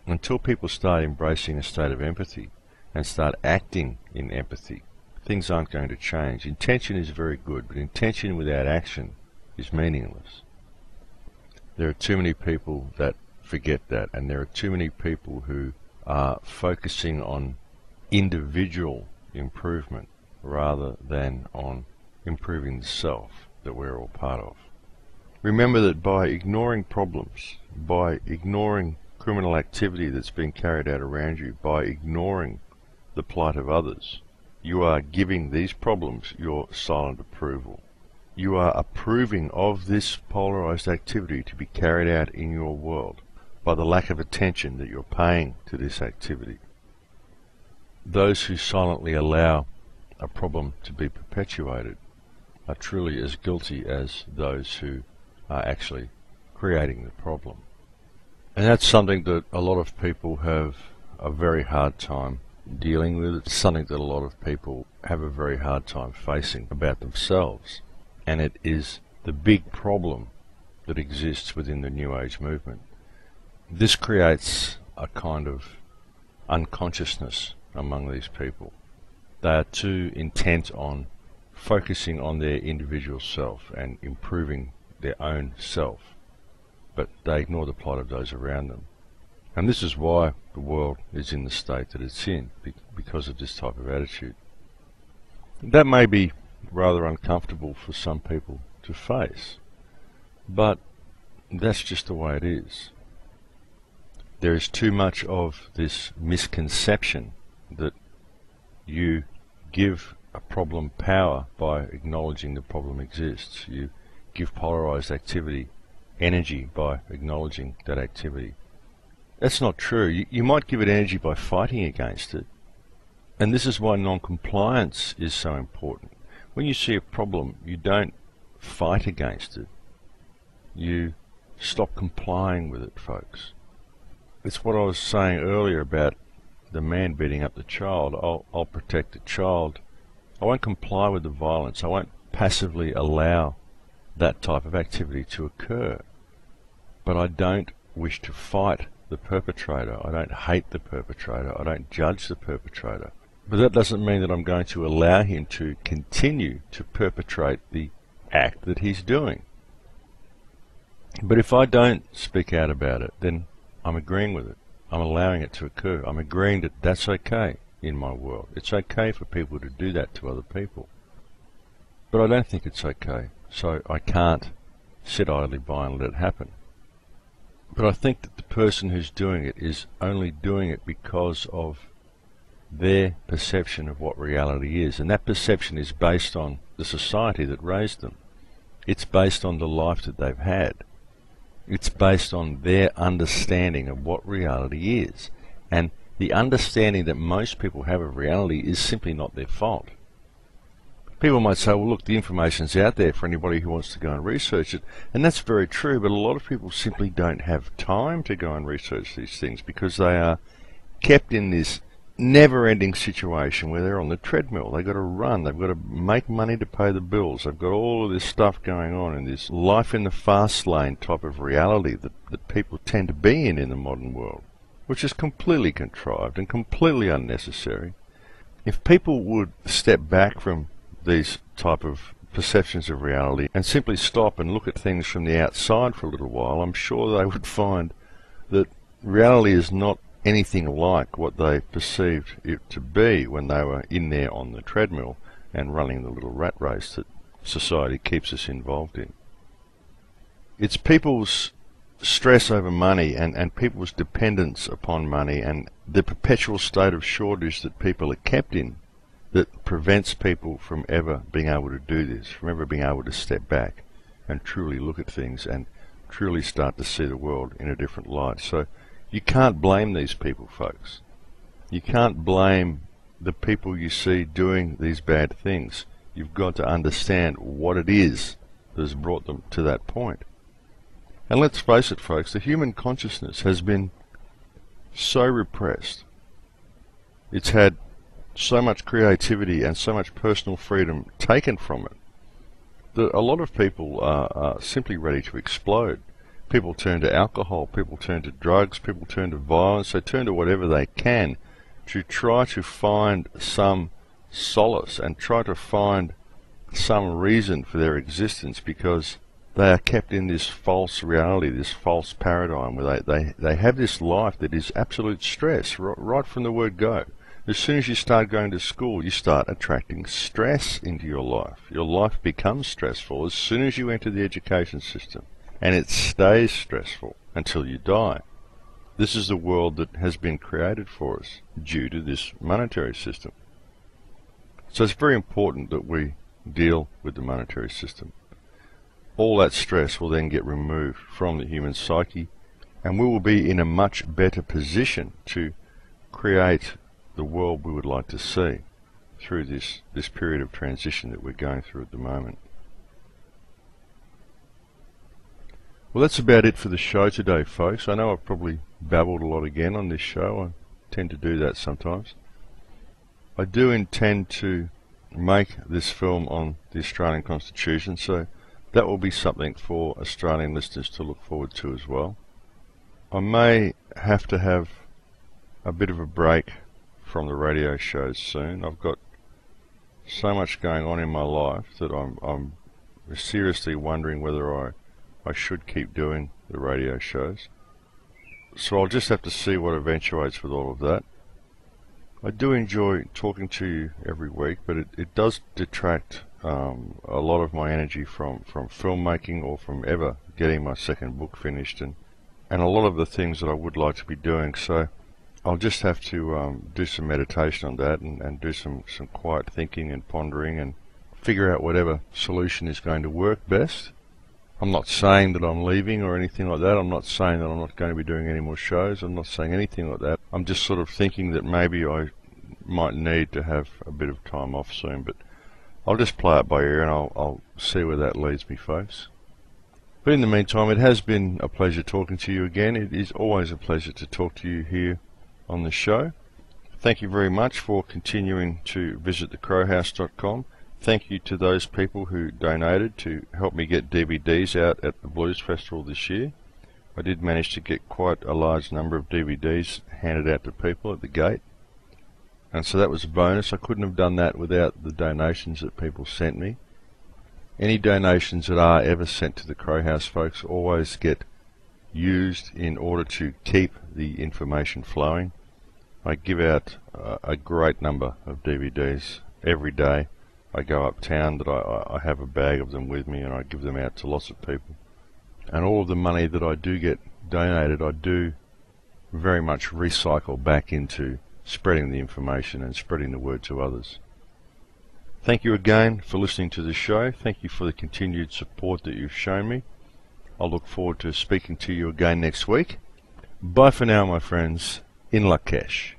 Until people start embracing a state of empathy and start acting in empathy, things aren't going to change. Intention is very good, but intention without action is meaningless. There are too many people that forget that, and there are too many people who are focusing on individual improvement rather than on improving the self that we're all part of. Remember that by ignoring problems, by ignoring criminal activity that's being carried out around you, by ignoring the plight of others, you are giving these problems your silent approval. You are approving of this polarized activity to be carried out in your world by the lack of attention that you're paying to this activity. Those who silently allow a problem to be perpetuated are truly as guilty as those who are actually creating the problem. And that's something that a lot of people have a very hard time dealing with. It's something that a lot of people have a very hard time facing about themselves. And it is the big problem that exists within the New Age movement. This creates a kind of unconsciousness among these people. They are too intent on focusing on their individual self and improving their own self, but they ignore the plight of those around them. And this is why the world is in the state that it's in, because of this type of attitude. That may be rather uncomfortable for some people to face, but that's just the way it is. There is too much of this misconception that you give a problem power by acknowledging the problem exists. You give polarized activity energy by acknowledging that activity. That's not true. You might give it energy by fighting against it. And this is why non-compliance is so important. When you see a problem, you don't fight against it. You stop complying with it, folks. It's what I was saying earlier about the man beating up the child. I'll protect the child. I won't comply with the violence. I won't passively allow that type of activity to occur. But I don't wish to fight the perpetrator. I don't hate the perpetrator. I don't judge the perpetrator. But that doesn't mean that I'm going to allow him to continue to perpetrate the act that he's doing. But if I don't speak out about it, then I'm agreeing with it. I'm allowing it to occur. I'm agreeing that that's okay in my world. It's okay for people to do that to other people. But I don't think it's okay, so I can't sit idly by and let it happen. But I think that the person who's doing it is only doing it because of their perception of what reality is. And that perception is based on the society that raised them. It's based on the life that they've had. It's based on their understanding of what reality is. And the understanding that most people have of reality is simply not their fault. People might say, well, look, the information's out there for anybody who wants to go and research it. And that's very true, but a lot of people simply don't have time to go and research these things because they are kept in this never-ending situation where they're on the treadmill. They've got to run. They've got to make money to pay the bills. They've got all of this stuff going on in this life in the fast lane type of reality that people tend to be in the modern world, which is completely contrived and completely unnecessary. If people would step back from these type of perceptions of reality and simply stop and look at things from the outside for a little while, I'm sure they would find that reality is not anything like what they perceived it to be when they were in there on the treadmill and running the little rat race that society keeps us involved in. It's people's stress over money and people's dependence upon money and the perpetual state of shortage that people are kept in that prevents people from ever being able to do this, from ever being able to step back and truly look at things and truly start to see the world in a different light. So you can't blame these people, folks. You can't blame the people you see doing these bad things. You've got to understand what it is that has brought them to that point. And let's face it, folks, the human consciousness has been so repressed. It's had so much creativity and so much personal freedom taken from it that a lot of people are simply ready to explode. People turn to alcohol, people turn to drugs, people turn to violence, they turn to whatever they can to try to find some solace and try to find some reason for their existence, because they are kept in this false reality, this false paradigm where they have this life that is absolute stress right from the word go. As soon as you start going to school, you start attracting stress into your life. Your life becomes stressful as soon as you enter the education system, and it stays stressful until you die. This is the world that has been created for us due to this monetary system. So it's very important that we deal with the monetary system. All that stress will then get removed from the human psyche, and we will be in a much better position to create the world we would like to see through this period of transition that we're going through at the moment. Well, that's about it for the show today, folks. I know I've probably babbled a lot again on this show. I tend to do that sometimes. I do intend to make this film on the Australian Constitution, so that will be something for Australian listeners to look forward to as well. I may have to have a bit of a break from the radio shows soon. I've got so much going on in my life that I'm seriously wondering whether I should keep doing the radio shows. So I'll just have to see what eventuates with all of that. I do enjoy talking to you every week, but it does detract a lot of my energy from filmmaking or from ever getting my second book finished, and a lot of the things that I would like to be doing. So I'll just have to do some meditation on that and do some quiet thinking and pondering and figure out whatever solution is going to work best. I'm not saying that I'm leaving or anything like that. I'm not saying that I'm not going to be doing any more shows. I'm not saying anything like that. I'm just sort of thinking that maybe I might need to have a bit of time off soon, but I'll just play it by ear and I'll see where that leads me, folks. But in the meantime, it has been a pleasure talking to you again. It is always a pleasure to talk to you here on the show. Thank you very much for continuing to visit thecrowhouse.com. Thank you to those people who donated to help me get DVDs out at the Blues Festival this year. I did manage to get quite a large number of DVDs handed out to people at the gate, and so that was a bonus. I couldn't have done that without the donations that people sent me. Any donations that are ever sent to the Crow House, folks, always get used in order to keep the information flowing. I give out a great number of DVDs every day. I go uptown, that I have a bag of them with me, and I give them out to lots of people. And all of the money that I do get donated, I do very much recycle back into spreading the information and spreading the word to others. Thank you again for listening to the show. Thank you for the continued support that you've shown me. I'll look forward to speaking to you again next week. Bye for now, my friends. In Lakesh.